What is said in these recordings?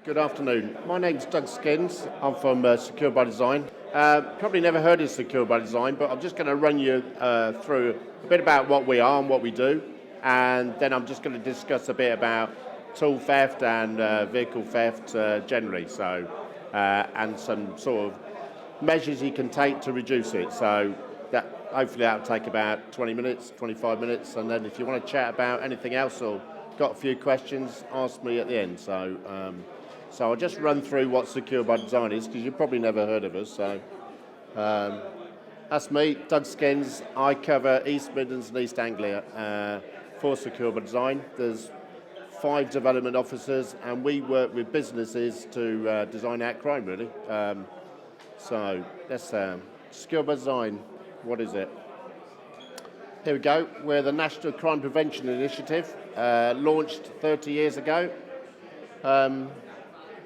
Good afternoon. My name's Doug Skins. I'm from Secure by Design. Probably never heard of Secure by Design, but I'm just going to run you through a bit about what we are and what we do, and then I'm just going to discuss a bit about tool theft and vehicle theft generally. And some sort of measures you can take to reduce it. So hopefully that'll take about 20 minutes, 25 minutes, and then if you want to chat about anything else or got a few questions, ask me at the end. So I'll just run through what Secure by Design is, because you've probably never heard of us. So that's me, Doug Skins. I cover East Midlands and East Anglia for Secure by Design. There's 5 development officers, and we work with businesses to design out crime, really. So let's Secure by Design. What is it? Here we go. We're the National Crime Prevention Initiative, launched 30 years ago.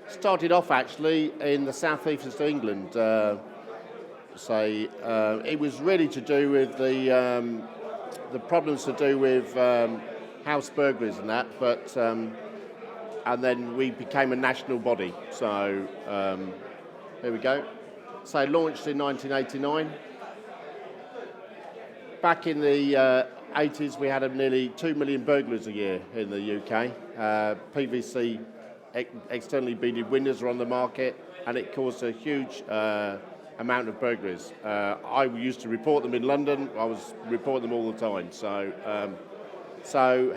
Started off actually in the southeast of England. It was really to do with the problems to do with house burglaries and that, but and then we became a national body. So here we go. So launched in 1989. Back in the 80s, we had nearly 2 million burglaries a year in the UK. PVC externally beaded windows are on the market, and it caused a huge amount of burglaries. I used to report them in London. I was reporting them all the time. So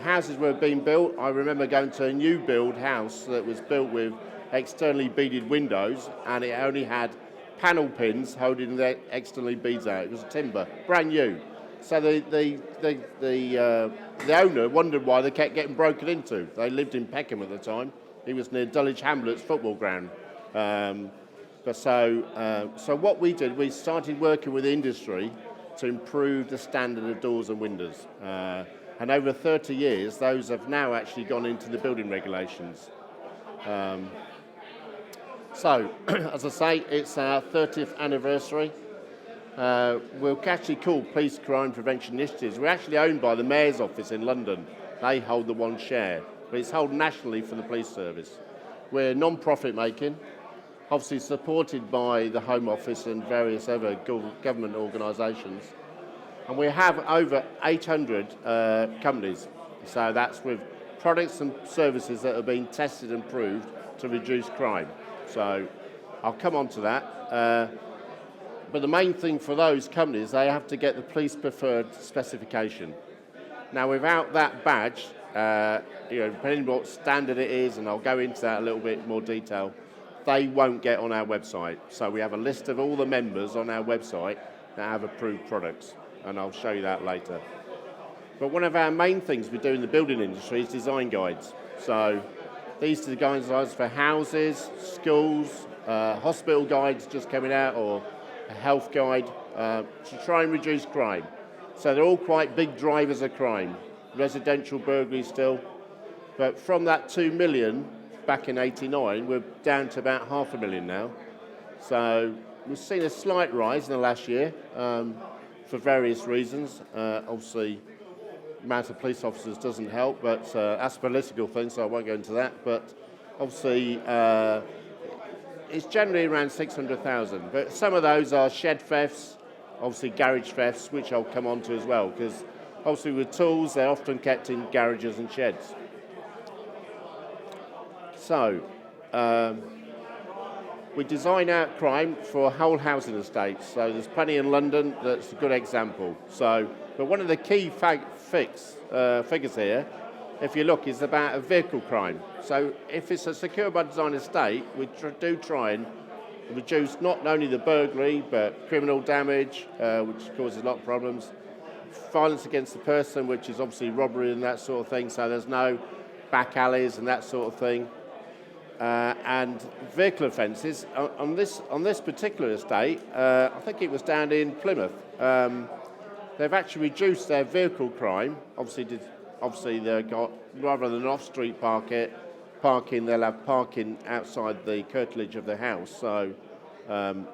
houses were being built. I remember going to a new build house that was built with externally beaded windows, and it only had panel pins holding the externally beads out. It was timber, brand new. So the owner wondered why they kept getting broken into. They lived in Peckham at the time. He was near Dulwich Hamlet's football ground. So what we did, we started working with industry to improve the standard of doors and windows. And over 30 years, those have now actually gone into the building regulations. So, as I say, it's our 30th anniversary. We're actually called Police Crime Prevention Initiatives. We're actually owned by the Mayor's Office in London. They hold the one share, but it's held nationally for the police service. We're non-profit making, obviously supported by the Home Office and various other government organisations. And we have over 800 companies. So that's with products and services that have been tested and proved to reduce crime. So I'll come on to that. But the main thing for those companies, they have to get the police preferred specification. Now, without that badge, depending on what standard it is, and I'll go into that a little bit more detail, they won't get on our website. So we have a list of all the members on our website that have approved products, and I'll show you that later. But one of our main things we do in the building industry is design guides. So these are the guides for houses, schools, hospital guides just coming out, or a health guide to try and reduce crime. So they're all quite big drivers of crime. Residential burglary still, but from that 2 million back in '89, we're down to about 500,000 now. So we've seen a slight rise in the last year for various reasons. Obviously, the amount of police officers doesn't help, but that's a political thing, so I won't go into that. But obviously, it's generally around 600,000, but some of those are shed thefts, obviously garage thefts, which I'll come on to as well, because obviously with tools, they're often kept in garages and sheds. So, we design out crime for whole housing estates, so there's plenty in London that's a good example. But one of the key figures here, if you look, is about a vehicle crime. So if it's a Secure by Design estate, we do try and reduce not only the burglary, but criminal damage, which causes a lot of problems, violence against the person, which is obviously robbery and that sort of thing, so there's no back alleys and that sort of thing. And vehicle offences. On this particular estate, I think it was down in Plymouth, they've actually reduced their vehicle crime. Obviously, they've got, rather than off-street parking, they'll have parking outside the curtilage of the house. So, and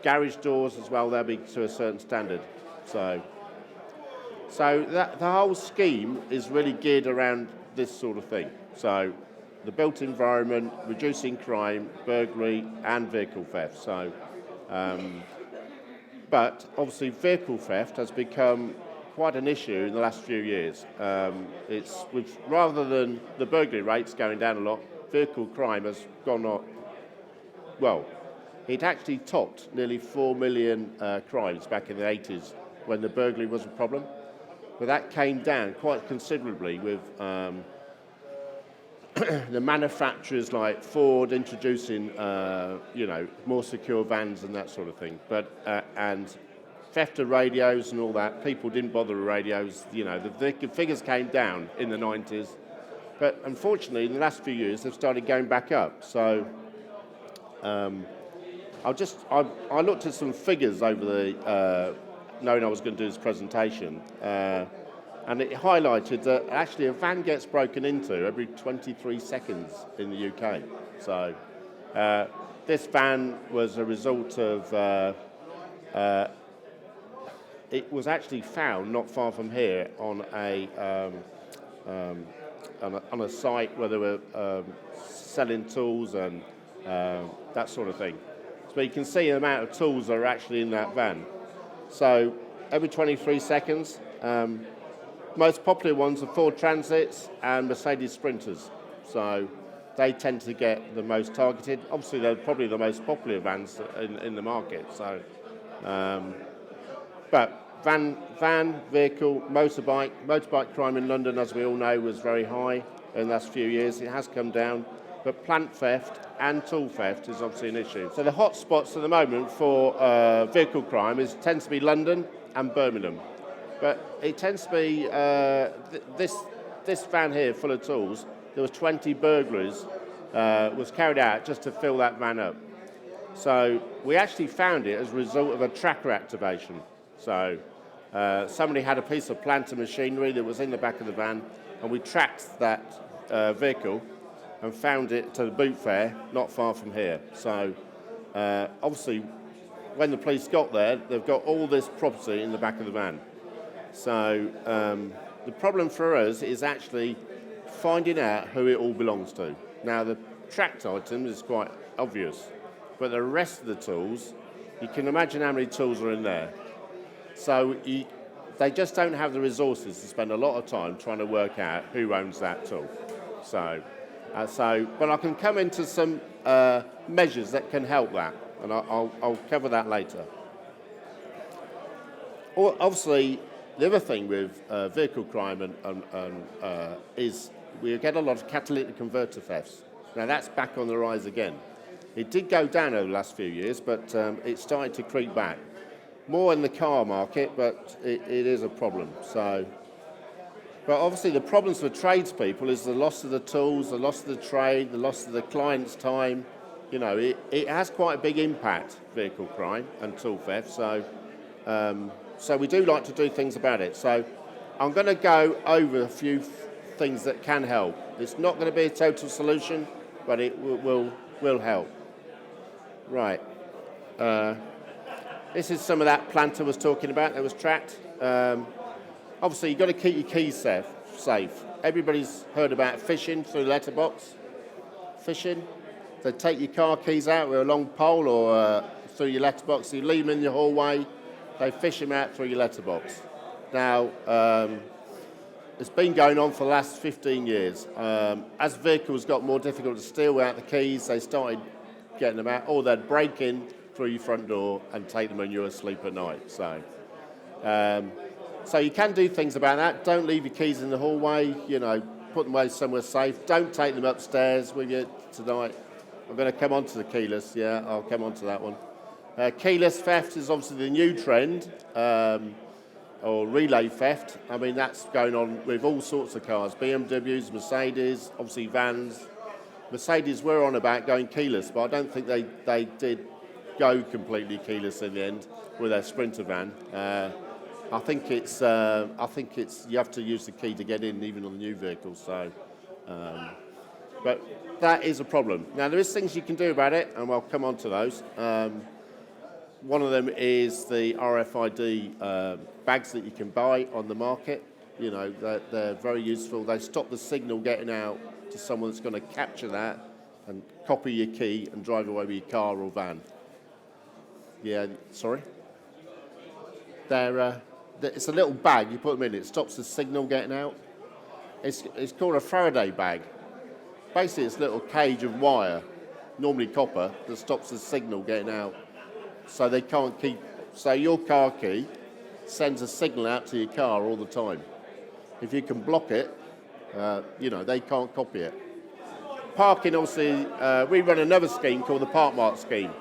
garage doors as well, they'll be to a certain standard. So that the whole scheme is really geared around this sort of thing. So the built environment, reducing crime, burglary, and vehicle theft. So, but obviously vehicle theft has become quite an issue in the last few years. Rather than the burglary rates going down a lot, vehicle crime has gone up. Well, it actually topped nearly 4 million crimes back in the 80s when the burglary was a problem. But that came down quite considerably with the manufacturers like Ford introducing, more secure vans and that sort of thing. But and theft of radios and all that, people didn't bother with radios. The figures came down in the 90s, but unfortunately, in the last few years, they've started going back up. So I looked at some figures over the knowing I was going to do this presentation. And it highlighted that actually a van gets broken into every 23 seconds in the UK. So this van was a result of, it was actually found not far from here on a site where they were selling tools and that sort of thing. So you can see the amount of tools that are actually in that van. So every 23 seconds, most popular ones are Ford Transits and Mercedes Sprinters. So they tend to get the most targeted. Obviously, they're probably the most popular vans in the market. So, but van, vehicle, motorbike crime in London, as we all know, was very high in the last few years. It has come down. But plant theft and tool theft is obviously an issue. So the hot spots at the moment for vehicle crime tends to be London and Birmingham. But it tends to be this van here full of tools. There was 20 burglaries was carried out just to fill that van up. So we actually found it as a result of a tracker activation. So somebody had a piece of plant and machinery that was in the back of the van, and we tracked that vehicle and found it to the boot fair not far from here. So obviously, when the police got there, they've got all this property in the back of the van. So the problem for us is actually finding out who it all belongs to. Now, the tracked items is quite obvious, but the rest of the tools, you can imagine how many tools are in there. So they just don't have the resources to spend a lot of time trying to work out who owns that tool. So, but I can come into some measures that can help that, and I'll cover that later. Obviously, the other thing with vehicle crime is we get a lot of catalytic converter thefts. Now that's back on the rise again. It did go down over the last few years, but it started to creep back. More in the car market, but it is a problem. So, but obviously the problems for tradespeople is the loss of the tools, the loss of the trade, the loss of the client's time. It has quite a big impact, vehicle crime and tool theft. So we do like to do things about it. So I'm going to go over a few things that can help. It's not going to be a total solution, but it will help. Right. This is some of that planter was talking about that was tracked. Obviously, you've got to keep your keys safe. Everybody's heard about phishing through the letterbox. Phishing. They take your car keys out with a long pole or through your letterbox. You leave them in your hallway. They fish them out through your letterbox. Now, it's been going on for the last 15 years. As vehicles got more difficult to steal out the keys, they started getting them out, or they'd break in through your front door and take them when you're asleep at night. So you can do things about that. Don't leave your keys in the hallway, put them away somewhere safe. Don't take them upstairs with you tonight. I'm going to come on to the keyless, I'll come on to that one. Keyless theft is obviously the new trend, or relay theft. I mean, that's going on with all sorts of cars, BMWs, Mercedes, obviously vans. Mercedes were on about going keyless, but I don't think they did go completely keyless in the end with their Sprinter van. I think it's you have to use the key to get in, even on the new vehicles. So, but that is a problem. Now there is things you can do about it, and I'll come on to those. One of them is the RFID bags that you can buy on the market. You know, they're very useful. They stop the signal getting out to someone that's going to capture that and copy your key and drive away with your car or van. Yeah, sorry? It's a little bag, you put them in, it stops the signal getting out. It's called a Faraday bag. Basically, it's a little cage of wire, normally copper, that stops the signal getting out. So they can't keep, so your car key sends a signal out to your car all the time. If you can block it, you know, they can't copy it. Parking, obviously, we run another scheme called the Park Mark scheme.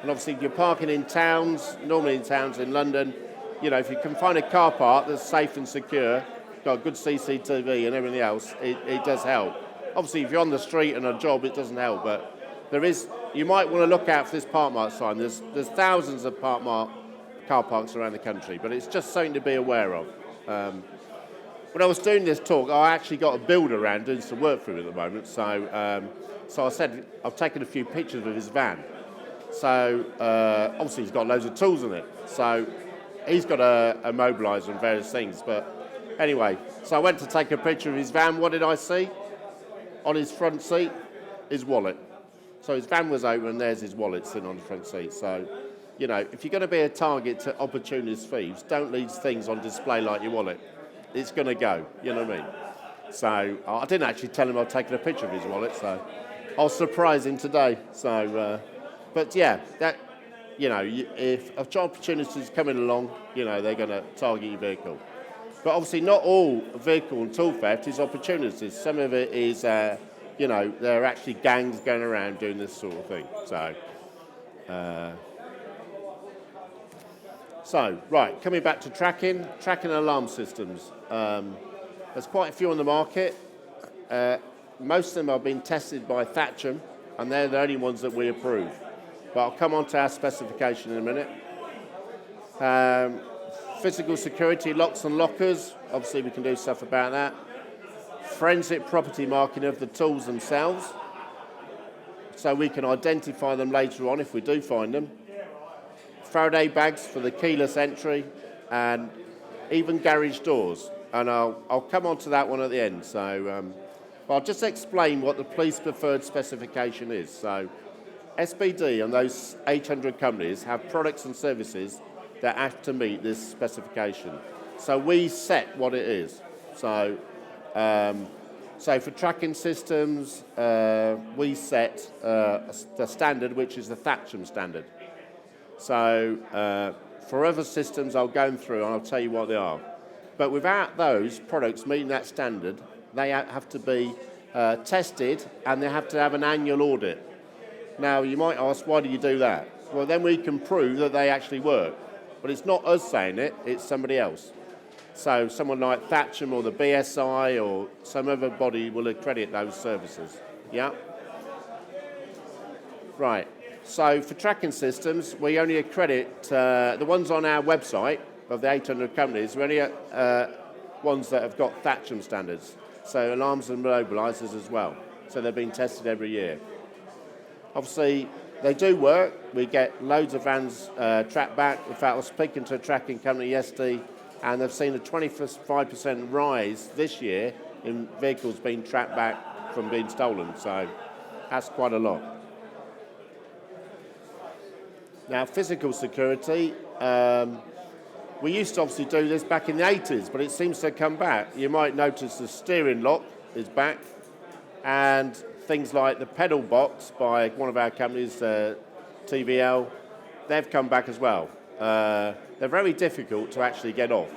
And obviously, if you're parking in towns, normally in towns in London, you know, if you can find a car park that's safe and secure, got good CCTV and everything else, it does help. Obviously, if you're on the street and a job, it doesn't help, but you might want to look out for this Park Mark sign. There's thousands of Park Mark car parks around the country, but it's just something to be aware of. When I was doing this talk, I actually got a builder around doing some work for him at the moment. So I said, I've taken a few pictures of his van. So obviously he's got loads of tools in it. So he's got a immobilizer and various things. But anyway, so I went to take a picture of his van. What did I see? On his front seat, his wallet. So his van was open and there's his wallet sitting on the front seat. So, you know, if you're going to be a target to opportunist thieves, don't leave things on display like your wallet. It's going to go, you know what I mean? So I didn't actually tell him I'd taken a picture of his wallet, so I'll surprise him today. So, but yeah, that, you know, if opportunities coming along, you know, they're going to target your vehicle. But obviously not all vehicle and tool theft is opportunities. Some of it is, you know, there are actually gangs going around doing this sort of thing. So, right, coming back to tracking alarm systems. There's quite a few on the market. Most of them are being tested by Tottenham, and they're the only ones that we approve. But I'll come on to our specification in a minute. Physical security, locks and lockers. Obviously, we can do stuff about that. Forensic property marking of the tools themselves, so we can identify them later on if we do find them. Faraday bags for the keyless entry, and even garage doors. And I'll come on to that one at the end. So I'll just explain what the police preferred specification is. So SBD and those 800 companies have products and services that have to meet this specification. So we set what it is. So for tracking systems, we set the standard, which is the Tottenham standard. So for other systems, I'll go through and I'll tell you what they are. But without those products meeting that standard, they have to be tested and they have to have an annual audit. Now, you might ask, why do you do that? Well, then we can prove that they actually work. But it's not us saying it, it's somebody else. So someone like Tottenham or the BSI or some other body will accredit those services. Yeah? Right. So for tracking systems, we only accredit the ones on our website of the 800 companies. We only ones that have got Tottenham standards. So alarms and immobilizers as well. So they're being tested every year. Obviously, they do work. We get loads of vans tracked back. In fact, I was speaking to a tracking company yesterday, and they've seen a 25% rise this year in vehicles being tracked back from being stolen. So that's quite a lot. Now, physical security, we used to obviously do this back in the 80s, but it seems to come back. You might notice the steering lock is back, and things like the Pedalbox by one of our companies, TVL, they've come back as well. They're very difficult to actually get off.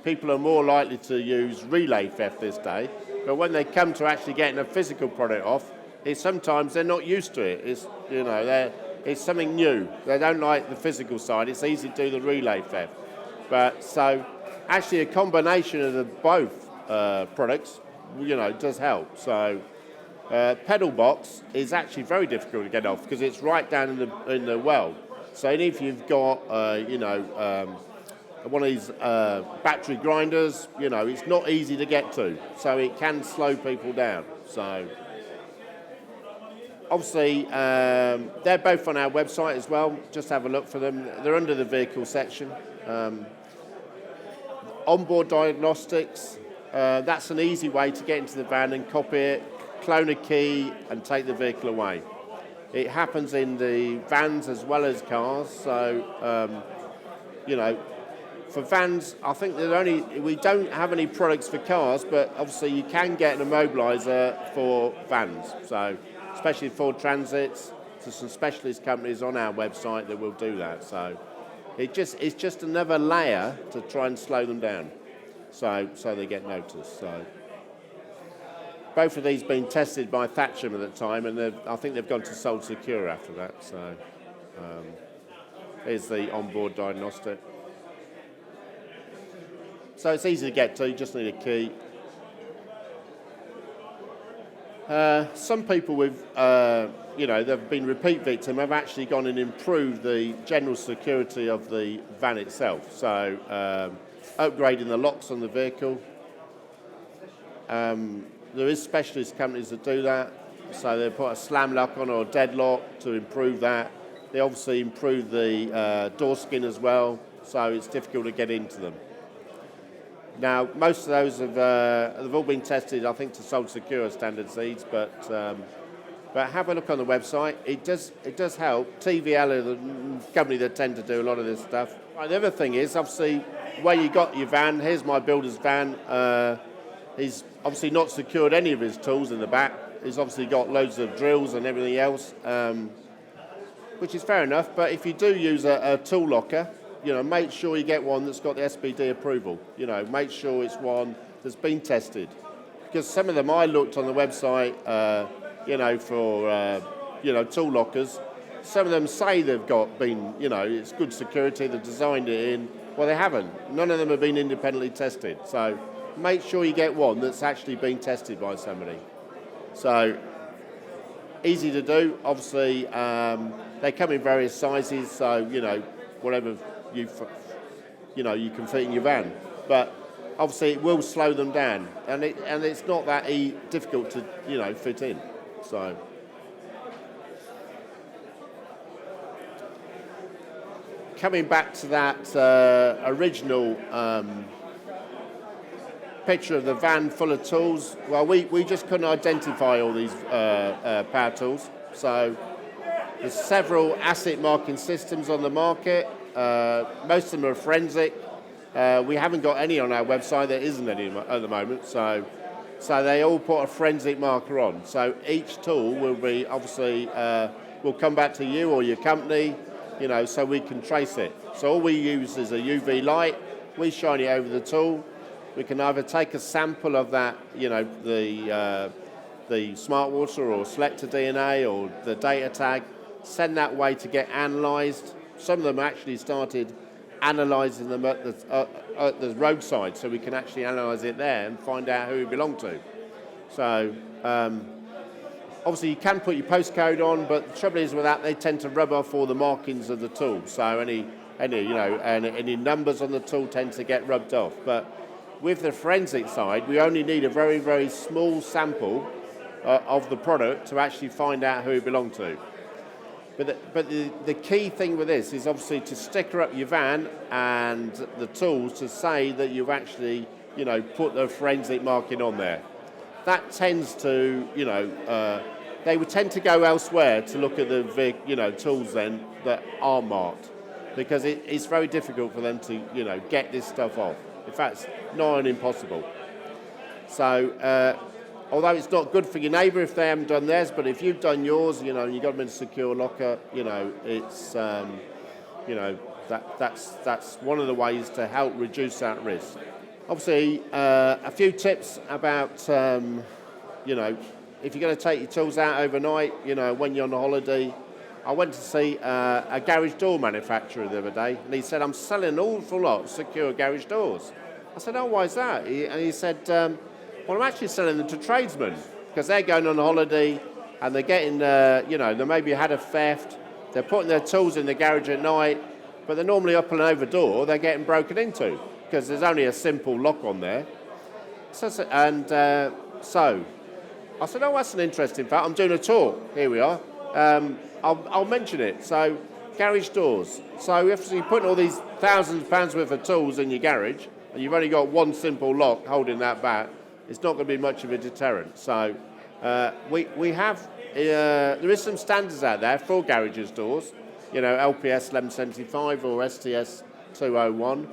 People are more likely to use relay theft this day, but when they come to actually getting a physical product off, sometimes they're not used to it. It's something new. They don't like the physical side. It's easy to do the relay theft. But so actually a combination of the both products, does help. So Pedalbox is actually very difficult to get off because it's right down in the well. So if you've got, one of these battery grinders, it's not easy to get to. So it can slow people down. So obviously, they're both on our website as well. Just have a look for them. They're under the vehicle section. Onboard diagnostics, that's an easy way to get into the van and copy it, clone a key and take the vehicle away. It happens in the vans as well as cars, so for vans, I think we don't have any products for cars, but obviously you can get an immobilizer for vans. So especially Ford Transits, there's some specialist companies on our website that will do that. So it's just another layer to try and slow them down, so they get noticed. So both of these been tested by Thatcham at the time, and I think they've gone to Sold Secure after that. So here's the Onboard diagnostic. So it's easy to get to, you just need a key. Some people with, they've been repeat victim have actually gone and improved the general security of the van itself. So upgrading the locks on the vehicle. There is specialist companies that do that. So they put a slam lock on or a deadlock to improve that. They obviously improve the door skin as well, so it's difficult to get into them. Now, most of those have all been tested, I think, to Sold Secure standard seeds, but have a look on the website. It does help. TVL are the company that tend to do a lot of this stuff. Right, the other thing is, obviously, where you got your van, here's my builder's van. He's obviously not secured any of his tools in the back. He's obviously got loads of drills and everything else, which is fair enough, but if you do use a tool locker, make sure you get one that's got the SBD approval. Make sure it's one that's been tested. Because some of them I looked on the website, for tool lockers. Some of them say they've been, it's good security, they've designed it in. Well, they haven't. None of them have been independently tested. So make sure you get one that's actually been tested by somebody. So easy to do. Obviously, they come in various sizes. So, whatever you can fit in your van, but obviously it will slow them down, and it's not that difficult to fit in. So coming back to that original picture of the van full of tools, well, we just couldn't identify all these power tools. So there's several asset marking systems on the market. Most of them are forensic. We haven't got any on our website. There isn't any at the moment. So they all put a forensic marker on. So each tool will be obviously will come back to you or your company, so we can trace it. So all we use is a UV light. We shine it over the tool. We can either take a sample of that, the smart water or selector DNA or the data tag, send that way to get analysed. Some of them actually started analysing them at the roadside, so we can actually analyse it there and find out who it belonged to. So obviously you can put your postcode on, but the trouble is with that, they tend to rub off all the markings of the tool. So any numbers on the tool tend to get rubbed off. But with the forensic side, we only need a very, very small sample of the product to actually find out who it belonged to. But the key thing with this is obviously to sticker up your van and the tools to say that you've actually, put the forensic marking on there. That tends to, they would tend to go elsewhere to look at the, tools then that are marked, because it's very difficult for them to, get this stuff off. In fact, it's nigh on impossible. So, although it's not good for your neighbour if they haven't done theirs, but if you've done yours, and you got them in a secure locker, it's, that's one of the ways to help reduce that risk. Obviously, a few tips about, if you're going to take your tools out overnight, when you're on a holiday. I went to see a garage door manufacturer the other day, and he said, I'm selling an awful lot of secure garage doors. I said, oh, why is that? And he said, well, I'm actually selling them to tradesmen, because they're going on holiday, and they're getting, they maybe had a theft, they're putting their tools in the garage at night, but they're normally up and over door, they're getting broken into, because there's only a simple lock on there. So I said, oh, that's an interesting fact. I'm doing a talk. Here we are. I'll mention it. So, garage doors. So, if you're putting all these thousands of pounds worth of tools in your garage, and you've only got one simple lock holding that back, it's not going to be much of a deterrent. So we have, there is some standards out there for garages doors, you know, LPS 1175 or STS 201.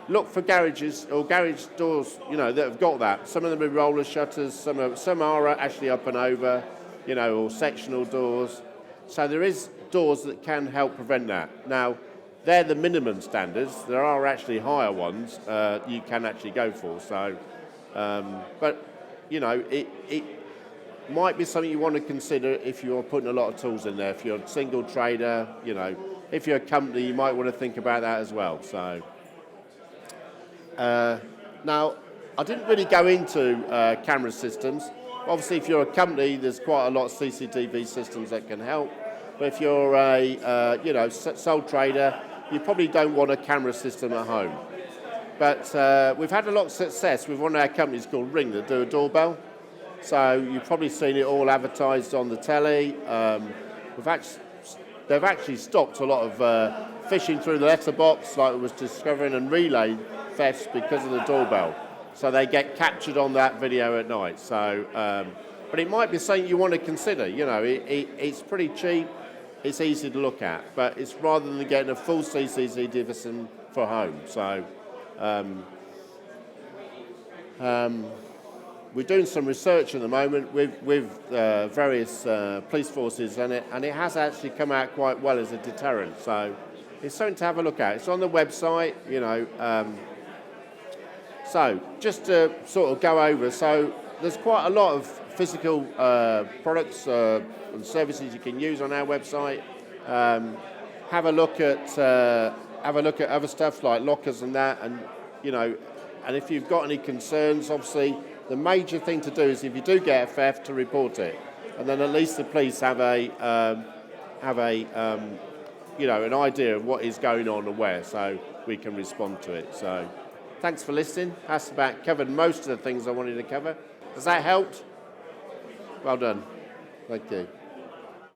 Look for garages or garage doors, you know, that have got that. Some of them are roller shutters, some are actually up and over, you know, or sectional doors. So there is doors that can help prevent that. Now, they're the minimum standards. There are actually higher ones you can actually go for. So, but you know, it might be something you want to consider if you're putting a lot of tools in there. If you're a single trader, you know, if you're a company, you might want to think about that as well. So. Now, I didn't really go into camera systems. Obviously, if you're a company, there's quite a lot of CCTV systems that can help. But if you're a you know, sole trader, you probably don't want a camera system at home. But we've had a lot of success with one of our companies called Ring that do a doorbell. So you've probably seen it all advertised on the telly. They've actually stopped a lot of fishing through the letterbox, like we was discovering, and relay thefts because of the doorbell. So they get captured on that video at night. So, but it might be something you want to consider. You know, it's pretty cheap, it's easy to look at, but it's rather than getting a full CCTV system for home. So, we're doing some research at the moment with various police forces, and it has actually come out quite well as a deterrent. So, it's something to have a look at. It's on the website, you know. So, just to sort of go over, so there's quite a lot of physical products and services you can use on our website. Have a look at other stuff like lockers and that, and you know, and if you've got any concerns, obviously the major thing to do is if you do get a theft, to report it, and then at least the police have a you know, an idea of what is going on and where, so we can respond to it. So. Thanks for listening. That's about covered most of the things I wanted to cover. Has that helped? Well done. Thank you.